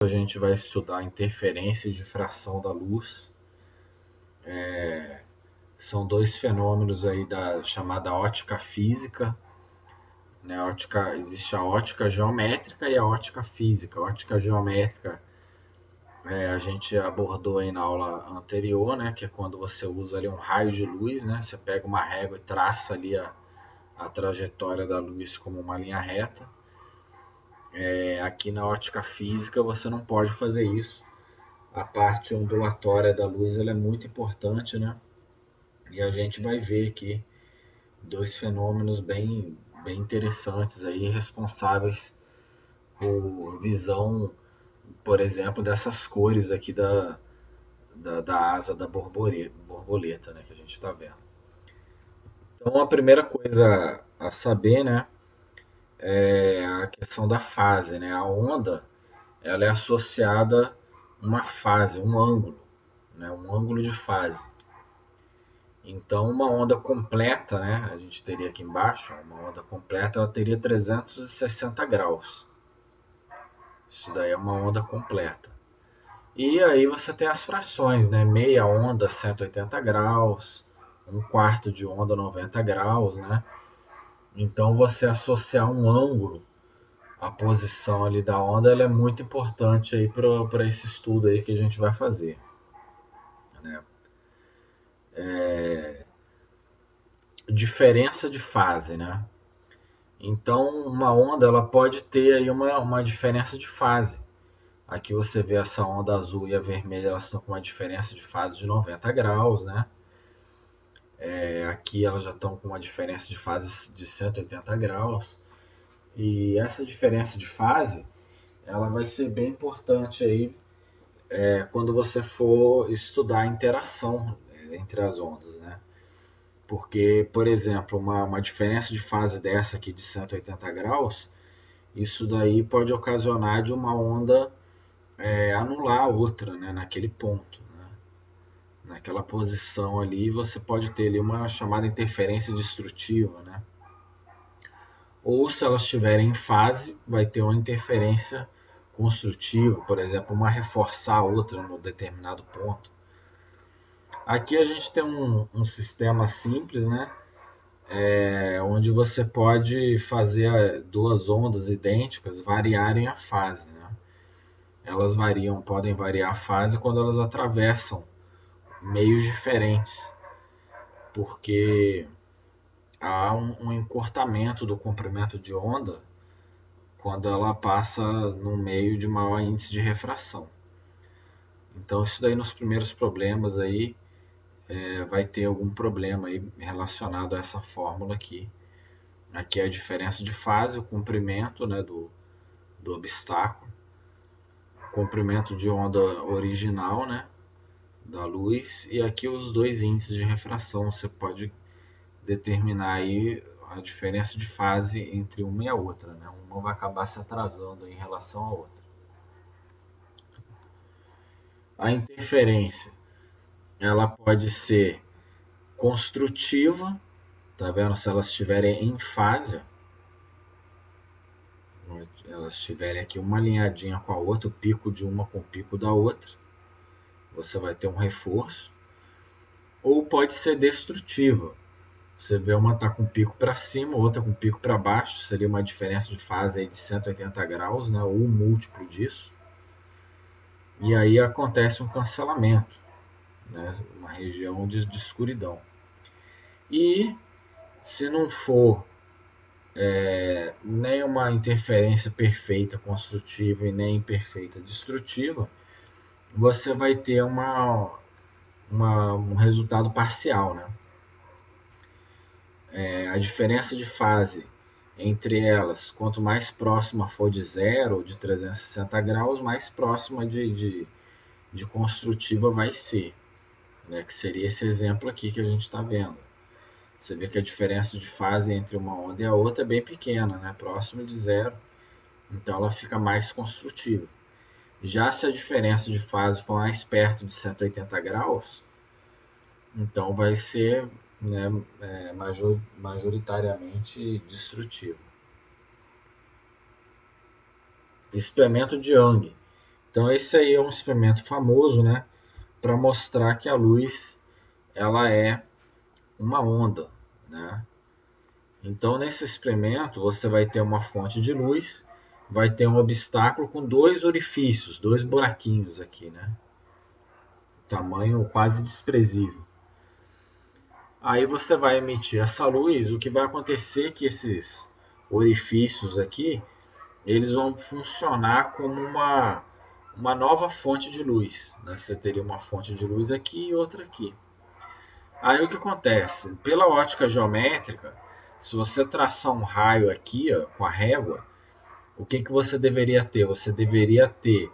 a gente vai estudar interferência e difração da luz. São dois fenômenos aí da chamada ótica física. Né? Existe a ótica geométrica e a ótica física. A ótica geométrica a gente abordou aí na aula anterior, né? Que é quando você usa ali um raio de luz, né? Você pega uma régua e traça ali a trajetória da luz como uma linha reta. Aqui na ótica física você não pode fazer isso. A parte ondulatória da luz ela é muito importante, né? E a gente vai ver aqui dois fenômenos bem interessantes aí, responsáveis por visão, por exemplo, dessas cores aqui da asa da borboleta, né, que a gente está vendo. Então a primeira coisa a saber, né, é a questão da fase, né? A onda ela é associada a uma fase, um ângulo, né, um ângulo de fase. Então, uma onda completa, né, a gente teria aqui embaixo, uma onda completa, ela teria 360 graus. Isso daí é uma onda completa. E aí você tem as frações, né, meia onda 180 graus, um quarto de onda 90 graus, né? Então, você associar um ângulo à posição ali da onda, ela é muito importante aí para esse estudo aí que a gente vai fazer, né? Diferença de fase, né? Então, uma onda ela pode ter aí uma diferença de fase. Aqui você vê essa onda azul e a vermelha, elas estão com uma diferença de fase de 90 graus, né? Aqui elas já estão com uma diferença de fase de 180 graus. E essa diferença de fase, ela vai ser bem importante aí quando você for estudar a interação entre as ondas, né? Porque, por exemplo, uma diferença de fase dessa aqui de 180 graus, isso daí pode ocasionar de uma onda anular a outra, né, naquele ponto. Né? Naquela posição ali, você pode ter ali uma chamada interferência destrutiva. Né? Ou se elas estiverem em fase, vai ter uma interferência construtiva, por exemplo, uma reforçar a outra no determinado ponto. Aqui a gente tem um sistema simples, né? Onde você pode fazer duas ondas idênticas variarem a fase. Né? Elas podem variar a fase quando elas atravessam meios diferentes, porque há um encurtamento do comprimento de onda quando ela passa no meio de maior índice de refração. Então isso daí nos primeiros problemas aí vai ter algum problema aí relacionado a essa fórmula aqui. Aqui é a diferença de fase, o comprimento, né, do obstáculo, comprimento de onda original, né, da luz, e aqui os dois índices de refração. Você pode determinar aí a diferença de fase entre uma e a outra, né? Uma vai acabar se atrasando em relação à outra. A interferência, ela pode ser construtiva, tá vendo? Se elas estiverem em fase, elas tiverem aqui uma alinhadinha com a outra, o pico de uma com o pico da outra, você vai ter um reforço. Ou pode ser destrutiva. Você vê uma tá com o pico para cima, outra com o pico para baixo, seria uma diferença de fase aí de 180 graus, né, ou um múltiplo disso. E aí acontece um cancelamento, né, uma região de escuridão. E se não for nem uma interferência perfeita construtiva e nem perfeita destrutiva, você vai ter um resultado parcial. Né? A diferença de fase entre elas, quanto mais próxima for de zero ou de 360 graus, mais próxima de construtiva vai ser. Né? Que seria esse exemplo aqui que a gente está vendo. Você vê que a diferença de fase entre uma onda e a outra é bem pequena, né? Próxima de zero, então ela fica mais construtiva. Já se a diferença de fase for mais perto de 180 graus, então vai ser, né, majoritariamente destrutivo. Experimento de Young. Então esse aí é um experimento famoso, né, para mostrar que a luz ela é uma onda, né? Então nesse experimento você vai ter uma fonte de luz, vai ter um obstáculo com dois orifícios, dois buraquinhos aqui, né? Tamanho quase desprezível. Aí você vai emitir essa luz, o que vai acontecer é que esses orifícios aqui, eles vão funcionar como uma nova fonte de luz, né? Você teria uma fonte de luz aqui e outra aqui. Aí o que acontece? Pela ótica geométrica, se você traçar um raio aqui, ó, com a régua, o que você deveria ter? Você deveria ter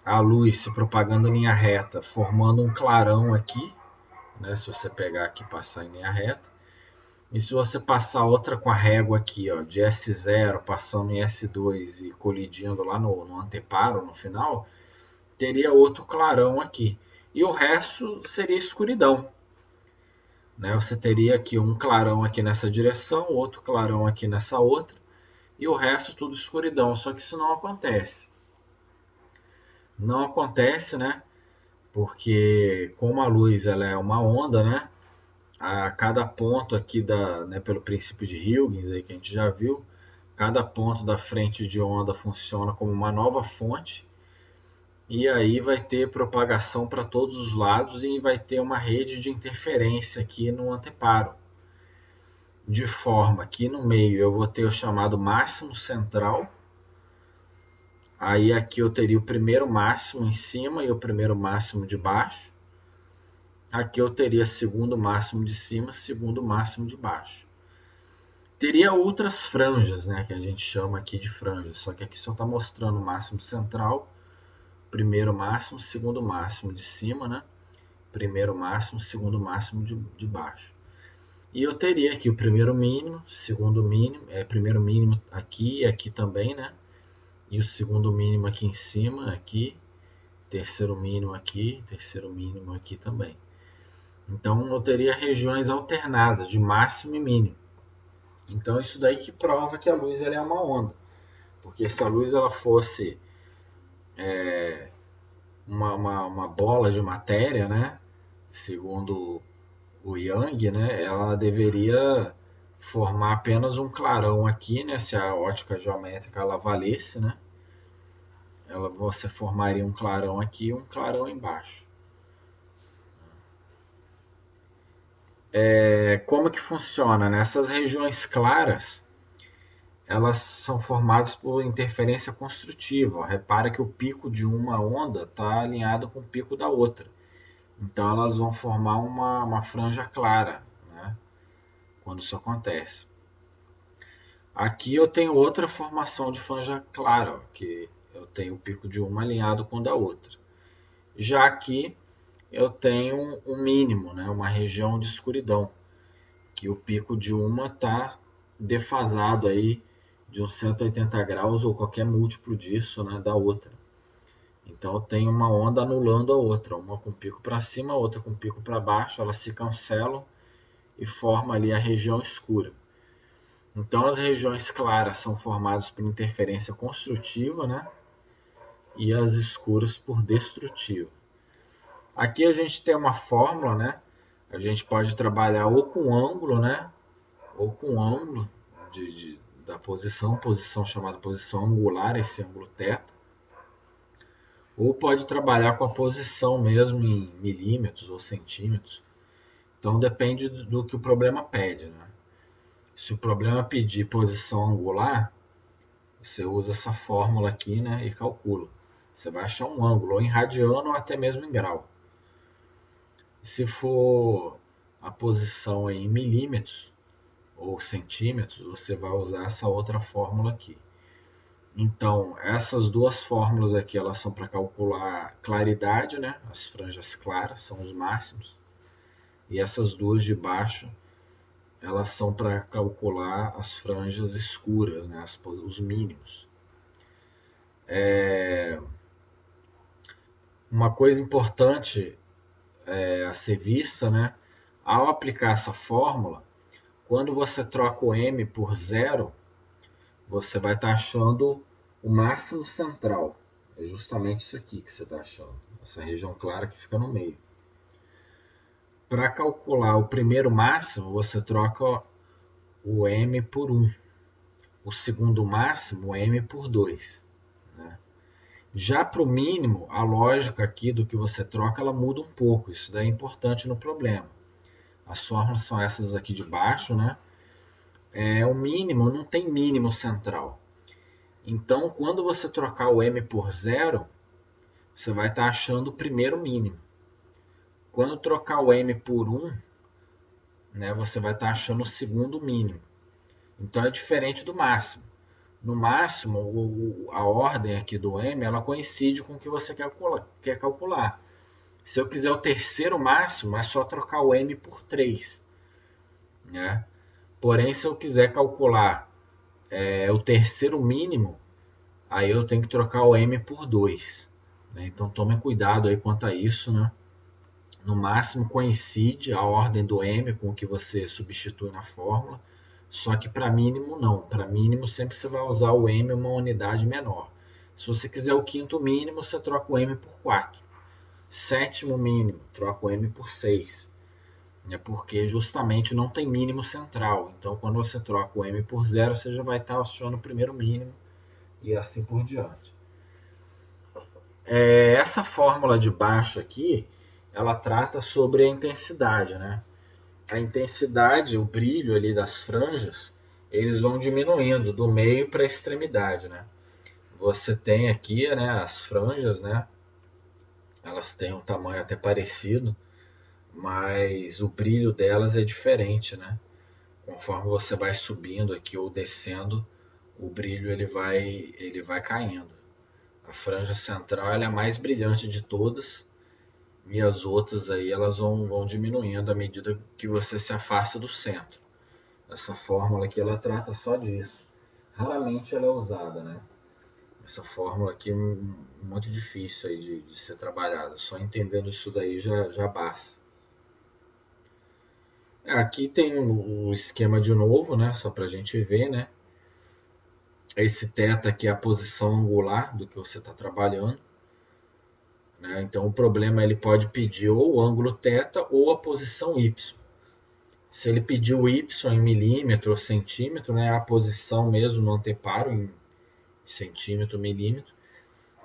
a luz se propagando em linha reta, formando um clarão aqui, né? Se você pegar aqui e passar em linha reta. E se você passar outra com a régua aqui, ó, de S0 passando em S2 e colidindo lá no anteparo, no final, teria outro clarão aqui. E o resto seria escuridão. Né? Você teria aqui um clarão aqui nessa direção, outro clarão aqui nessa outra, e o resto tudo escuridão. Só que isso não acontece. Não acontece, né? Porque como a luz ela é uma onda, né? A cada ponto aqui né, pelo princípio de Huygens aí que a gente já viu, cada ponto da frente de onda funciona como uma nova fonte e aí vai ter propagação para todos os lados e vai ter uma rede de interferência aqui no anteparo, de forma que no meio eu vou ter o chamado máximo central. Aí aqui eu teria o primeiro máximo em cima e o primeiro máximo de baixo. Aqui eu teria segundo máximo de cima, segundo máximo de baixo. Teria outras franjas, né, que a gente chama aqui de franjas, só que aqui só está mostrando o máximo central, primeiro máximo, segundo máximo de cima, né, primeiro máximo, segundo máximo de baixo. E eu teria aqui o primeiro mínimo, segundo mínimo, primeiro mínimo aqui e aqui também, né, e o segundo mínimo aqui em cima, aqui, terceiro mínimo aqui também. Então eu teria regiões alternadas de máximo e mínimo. Então isso daí que prova que a luz ela é uma onda. Porque se a luz ela fosse uma bola de matéria, né, segundo o Young, né, ela deveria formar apenas um clarão aqui, né, se a ótica geométrica ela valesse, né, você formaria um clarão aqui e um clarão embaixo. Como que funciona? Nessas regiões claras, elas são formadas por interferência construtiva. Repara que o pico de uma onda está alinhado com o pico da outra. Então elas vão formar uma franja clara, né, quando isso acontece. Aqui eu tenho outra formação de franja clara, ó, que eu tenho o pico de uma alinhado com o da outra. Já aqui eu tenho um mínimo, né, uma região de escuridão, que o pico de uma está defasado aí de uns 180 graus ou qualquer múltiplo disso, né, da outra. Então eu tenho uma onda anulando a outra, uma com pico para cima, outra com pico para baixo, elas se cancelam e formam ali a região escura. Então as regiões claras são formadas por interferência construtiva, né? E as escuras por destrutiva. Aqui a gente tem uma fórmula, né? A gente pode trabalhar ou com ângulo, né? Ou com ângulo da posição chamada posição angular, esse ângulo θ. Ou pode trabalhar com a posição mesmo em milímetros ou centímetros. Então depende do que o problema pede, né? Se o problema pedir posição angular, você usa essa fórmula aqui, né, e calcula. Você vai achar um ângulo, ou em radiano ou até mesmo em grau. Se for a posição em milímetros ou centímetros, você vai usar essa outra fórmula aqui. Então, essas duas fórmulas aqui, elas são para calcular claridade, né? As franjas claras são os máximos. E essas duas de baixo, elas são para calcular as franjas escuras, né? Os mínimos. Uma coisa importante a ser vista, né? Ao aplicar essa fórmula, quando você troca o m por zero, você vai estar achando o máximo central. É justamente isso aqui que você está achando. Essa região clara que fica no meio. Para calcular o primeiro máximo, você troca o m por 1. O segundo máximo, o m por 2. Né? Já para o mínimo, a lógica aqui do que você troca, ela muda um pouco. Isso daí é importante no problema. As fórmulas são essas aqui de baixo, né? O mínimo não tem mínimo central. Então, quando você trocar o m por 0, você vai estar achando o primeiro mínimo. Quando trocar o m por 1, né, você vai estar achando o segundo mínimo. Então, é diferente do máximo. No máximo, a ordem aqui do m ela coincide com o que você quer calcular. Se eu quiser o terceiro máximo, é só trocar o m por 3. Né? Porém, se eu quiser calcular o terceiro mínimo, aí eu tenho que trocar o m por 2. Né? Então, tome cuidado aí quanto a isso. Né? No máximo, coincide a ordem do m com o que você substitui na fórmula. Só que para mínimo não. Para mínimo sempre você vai usar o m uma unidade menor. Se você quiser o quinto mínimo, você troca o m por 4. Sétimo mínimo, troca o m por 6. Porque justamente não tem mínimo central. Então quando você troca o m por 0, você já vai estar achando o primeiro mínimo e assim por diante. Essa fórmula de baixo aqui, ela trata sobre a intensidade, né? A intensidade, o brilho ali das franjas, eles vão diminuindo do meio para a extremidade, né? Você tem aqui, né, as franjas, né? Elas têm um tamanho até parecido, mas o brilho delas é diferente, né? Conforme você vai subindo aqui ou descendo, o brilho ele vai caindo. A franja central ela é a mais brilhante de todas, e as outras aí elas vão diminuindo à medida que você se afasta do centro. Essa fórmula aqui ela trata só disso. Raramente ela é usada, né? Essa fórmula aqui é muito difícil aí de ser trabalhada. Só entendendo isso daí já basta. Aqui tem o esquema de novo, né? Só para a gente ver, né? Esse θ aqui é a posição angular do que você está trabalhando. Né? Então o problema ele pode pedir ou o ângulo θ ou a posição y. Se ele pedir o y em milímetro ou centímetro, né, a posição mesmo no anteparo em centímetro, milímetro.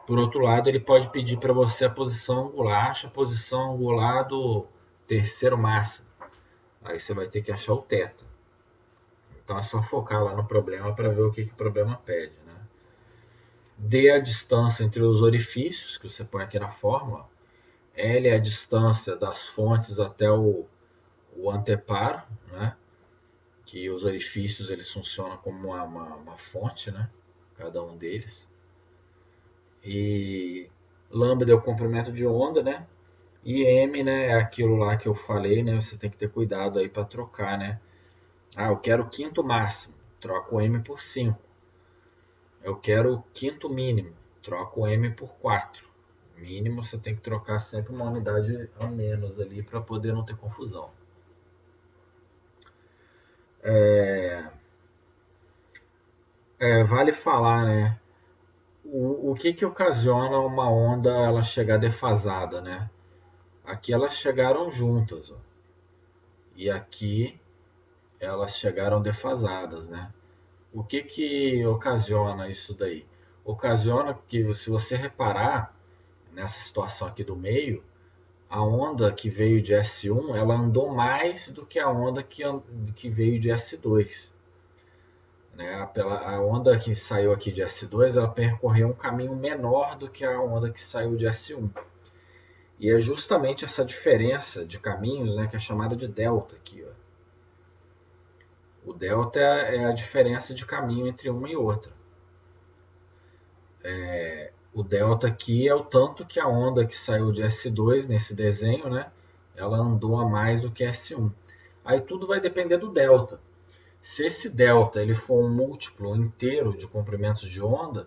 Por outro lado, ele pode pedir para você a posição angular, acha a posição angular do terceiro máximo. Aí você vai ter que achar o θ. Então é só focar lá no problema para ver o que o problema pede. Né? Dê a distância entre os orifícios, que você põe aqui na fórmula. L é a distância das fontes até o anteparo, né? Que os orifícios eles funcionam como uma fonte, né? Cada um deles. E lambda é o comprimento de onda, né? E m, né, é aquilo lá que eu falei, né? Você tem que ter cuidado aí para trocar, né? Eu quero o quinto máximo, troco o m por 5. Eu quero o quinto mínimo, troco o m por 4. Mínimo você tem que trocar sempre uma unidade a menos ali para poder não ter confusão. Vale falar, né? O que ocasiona uma onda ela chegar defasada, né? Aqui elas chegaram juntas, ó. E aqui elas chegaram defasadas, né? O que ocasiona isso daí? Ocasiona que, se você reparar nessa situação aqui do meio, a onda que veio de S1 ela andou mais do que a onda que veio de S2. Né? A onda que saiu aqui de S2 ela percorreu um caminho menor do que a onda que saiu de S1. E é justamente essa diferença de caminhos, né, que é chamada de delta aqui. Ó. O delta é a diferença de caminho entre uma e outra. O delta aqui é o tanto que a onda que saiu de S2 nesse desenho, né, ela andou a mais do que S1. Aí tudo vai depender do delta. Se esse delta ele for um múltiplo inteiro de comprimentos de onda,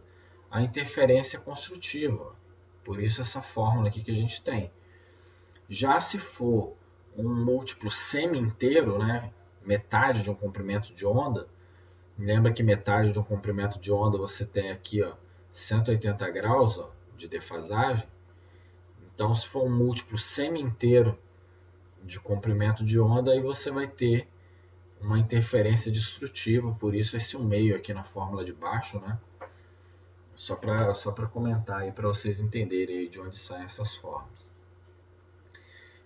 a interferência é construtiva. Por isso essa fórmula aqui que a gente tem. Já se for um múltiplo semi-inteiro, né, metade de um comprimento de onda, lembra que metade de um comprimento de onda você tem aqui, ó, 180 graus ó, de defasagem. Então, se for um múltiplo semi-inteiro de comprimento de onda, aí você vai ter uma interferência destrutiva, por isso esse 1,5 aqui na fórmula de baixo, né? Só para comentar aí, para vocês entenderem aí de onde saem essas formas.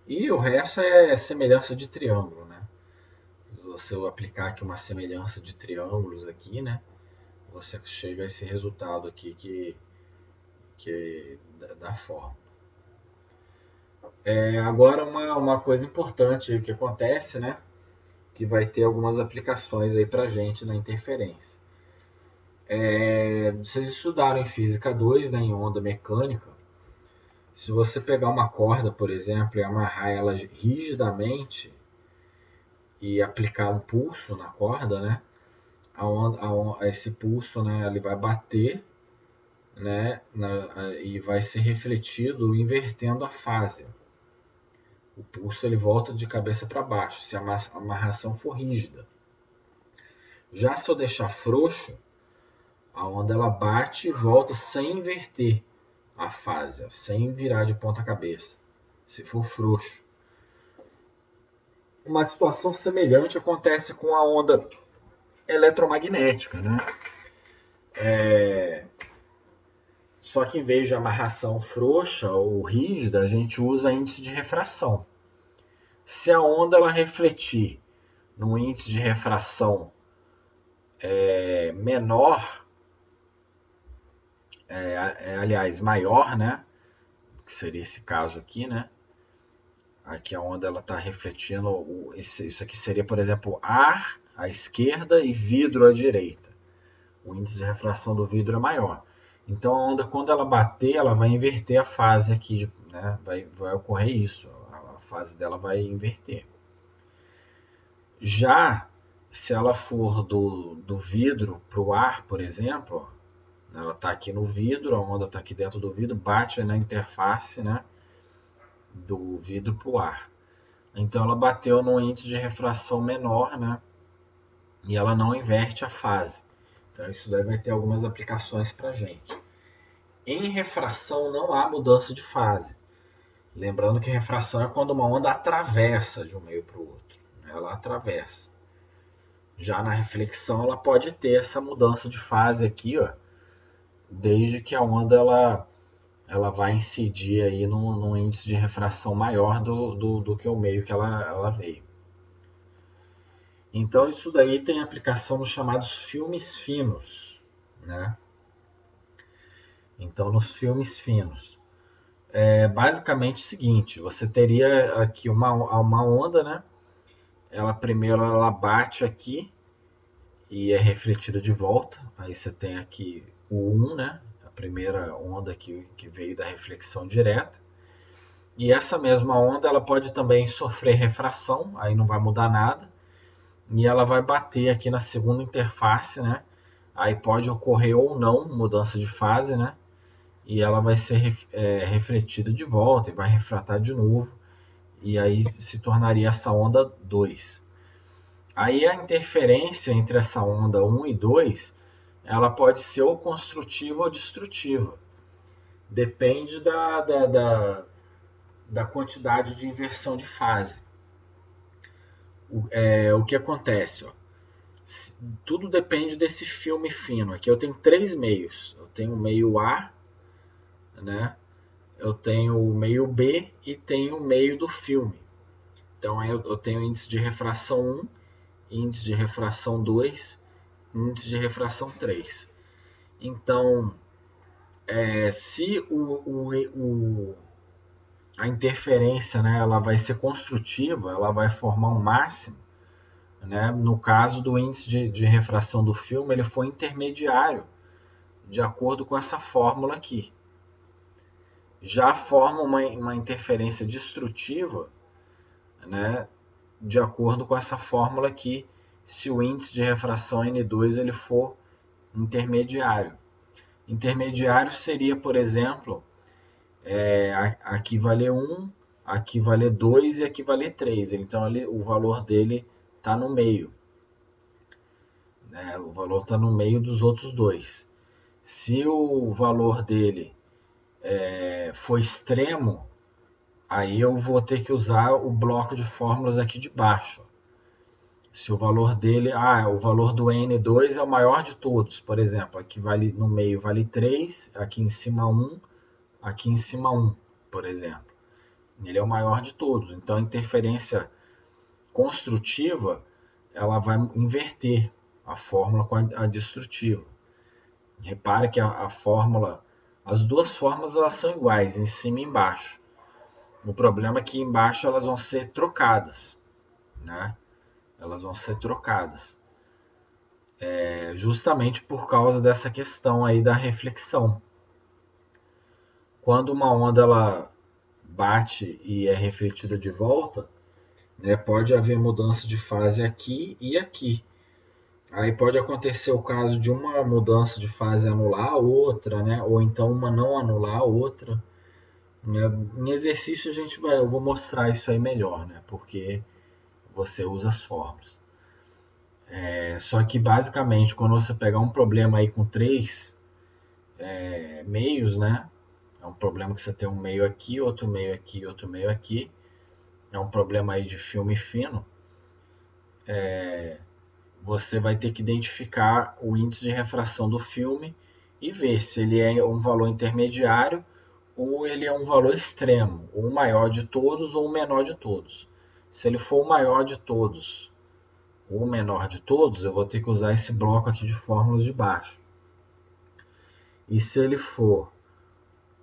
E o resto é semelhança de triângulo, né? Se você aplicar aqui uma semelhança de triângulos aqui, né? Você chega a esse resultado aqui que da forma. Agora uma coisa importante que acontece, né? Que vai ter algumas aplicações aí pra gente na interferência. Vocês estudaram em Física 2, né, em onda mecânica. Se você pegar uma corda, por exemplo, e amarrar ela rigidamente e aplicar um pulso na corda, né, esse pulso, né, ele vai bater, né, e vai ser refletido invertendo a fase. O pulso ele volta de cabeça para baixo, se a amarração for rígida. Já se eu deixar frouxo, a onda ela bate e volta sem inverter a fase, ó, sem virar de ponta cabeça, se for frouxo. Uma situação semelhante acontece com a onda eletromagnética, né? Só que em vez de amarração frouxa ou rígida, a gente usa índice de refração. Se a onda ela refletir num índice de refração menor, aliás, maior, né? Que seria esse caso aqui, né? Aqui a onda ela está refletindo, isso aqui seria, por exemplo, ar à esquerda e vidro à direita. O índice de refração do vidro é maior. Então a onda, quando ela bater, ela vai inverter a fase aqui, né? Vai ocorrer isso, a fase dela vai inverter. Já se ela for do vidro para o ar, por exemplo, ela está aqui no vidro, a onda está aqui dentro do vidro, bate na interface, né, do vidro para o ar. Então ela bateu no índice de refração menor, né, e ela não inverte a fase. Então isso daí vai ter algumas aplicações para a gente. Em refração não há mudança de fase. Lembrando que refração é quando uma onda atravessa de um meio para o outro. Ela atravessa. Já na reflexão ela pode ter essa mudança de fase aqui, ó, desde que a onda ela vai incidir aí num índice de refração maior do que o meio que ela veio. Então isso daí tem aplicação nos chamados filmes finos, né? Então nos filmes finos é basicamente o seguinte: você teria aqui uma onda, né? Primeiro ela bate aqui e é refletida de volta. Aí você tem aqui o 1, né? A primeira onda que veio da reflexão direta. E essa mesma onda ela pode também sofrer refração, aí não vai mudar nada. E ela vai bater aqui na segunda interface, né? Aí pode ocorrer ou não mudança de fase, né? E ela vai ser refletida de volta e vai refratar de novo. E aí se tornaria essa onda 2. Aí a interferência entre essa onda 1 e 2, ela pode ser ou construtiva ou destrutiva. Depende da quantidade de inversão de fase. O que acontece? Ó, tudo depende desse filme fino. Aqui eu tenho 3 meios. Eu tenho o meio A, né? Eu tenho o meio B e tenho o meio do filme. Então aí eu tenho índice de refração 1, índice de refração 2, índice de refração 3. Então, se a interferência, né, ela vai ser construtiva, ela vai formar um máximo, né? No caso do índice de refração do filme, ele foi intermediário, de acordo com essa fórmula aqui. Já forma uma interferência destrutiva, né, de acordo com essa fórmula aqui, se o índice de refração N2 ele for intermediário. Intermediário seria, por exemplo, aqui valer 1, aqui valer 2 e aqui valer 3. Então o valor dele está no meio. O valor está no meio dos outros dois. Se o valor dele for extremo, aí eu vou ter que usar o bloco de fórmulas aqui de baixo. Se o valor dele, o valor do N2 é o maior de todos, por exemplo, aqui vale, no meio vale 3, aqui em cima 1, aqui em cima 1, por exemplo. Ele é o maior de todos, então a interferência construtiva, ela vai inverter a fórmula com a destrutiva. Repare que a fórmula, as duas fórmulas elas são iguais, em cima e embaixo. O problema é que embaixo elas vão ser trocadas, né? Elas vão ser trocadas, justamente por causa dessa questão aí da reflexão. Quando uma onda ela bate e é refletida de volta, né, pode haver mudança de fase aqui e aqui. Aí pode acontecer o caso de uma mudança de fase anular a outra, né? Ou então uma não anular a outra. Em exercício eu vou mostrar isso aí melhor, né? Porque você usa as fórmulas. Só que basicamente quando você pegar um problema aí com 3 meios, né? É um problema que você tem um meio aqui, outro meio aqui, outro meio aqui. É um problema aí de filme fino. Você vai ter que identificar o índice de refração do filme e ver se ele é um valor intermediário ou ele é um valor extremo, ou o maior de todos ou o menor de todos. Se ele for o maior de todos ou o menor de todos, eu vou ter que usar esse bloco aqui de fórmulas de baixo. E se ele for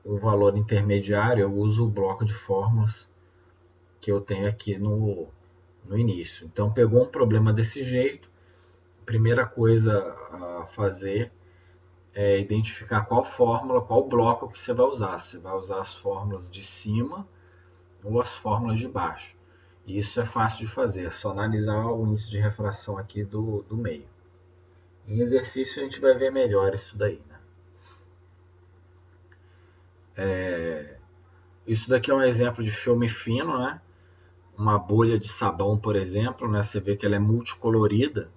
um valor intermediário, eu uso o bloco de fórmulas que eu tenho aqui no início. Então, pegou um problema desse jeito, a primeira coisa a fazer é identificar qual fórmula, qual bloco que você vai usar. Você vai usar as fórmulas de cima ou as fórmulas de baixo. E isso é fácil de fazer, é só analisar o índice de refração aqui do meio. Em exercício a gente vai ver melhor isso daí, né? Isso daqui é um exemplo de filme fino, né? Uma bolha de sabão, por exemplo, né? Você vê que ela é multicolorida.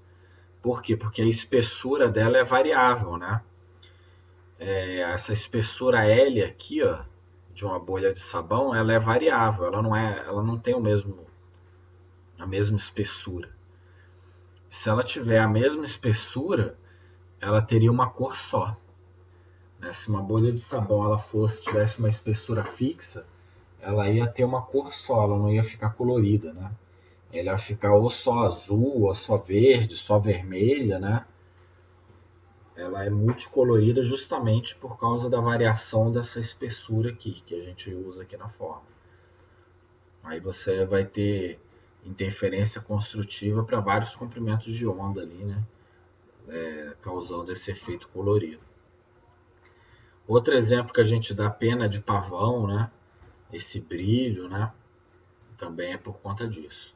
Por quê? Porque a espessura dela é variável, né? Essa espessura L aqui, ó, de uma bolha de sabão, ela é variável, ela não tem a mesma espessura. Se ela tiver a mesma espessura, ela teria uma cor só. Se uma bolha de sabão tivesse uma espessura fixa, ela ia ter uma cor só, ela não ia ficar colorida, né? Ela ia ficar ou só azul, ou só verde, só vermelha, né? Ela é multicolorida justamente por causa da variação dessa espessura aqui, que a gente usa aqui na forma. Aí você vai ter interferência construtiva para vários comprimentos de onda ali, né? Causando esse efeito colorido. Outro exemplo que a gente dá, pena de pavão, né? Esse brilho, né? Também é por conta disso.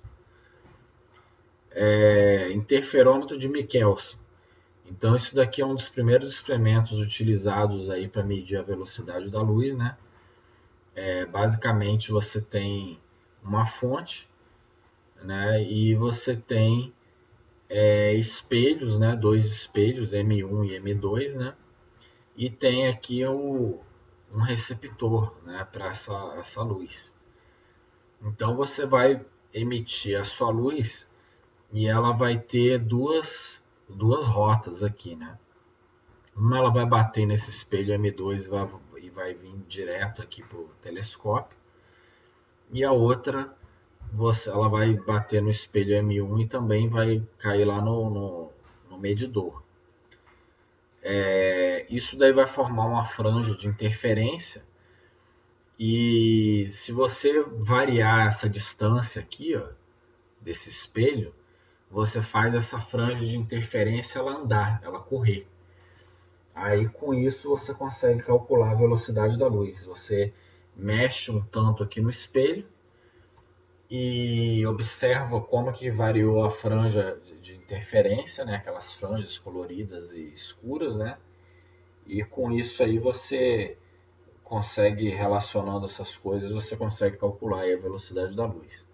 Interferômetro de Michelson. Então isso daqui é um dos primeiros experimentos utilizados aí para medir a velocidade da luz, né? Basicamente você tem uma fonte, né? E você tem espelhos, né? Dois espelhos, M1 e M2, né? E tem aqui um receptor, né? Para essa luz. Então você vai emitir a sua luz e ela vai ter duas rotas aqui, né? Uma ela vai bater nesse espelho M2 e vai vir direto aqui para o telescópio. E a outra, ela vai bater no espelho M1 e também vai cair lá no medidor. Isso daí vai formar uma franja de interferência. E se você variar essa distância aqui, ó, desse espelho, você faz essa franja de interferência ela andar, ela correr. Aí com isso você consegue calcular a velocidade da luz. Você mexe um tanto aqui no espelho e observa como que variou a franja de interferência, né? Aquelas franjas coloridas e escuras, né? E com isso aí você consegue, relacionando essas coisas, você consegue calcular aí a velocidade da luz.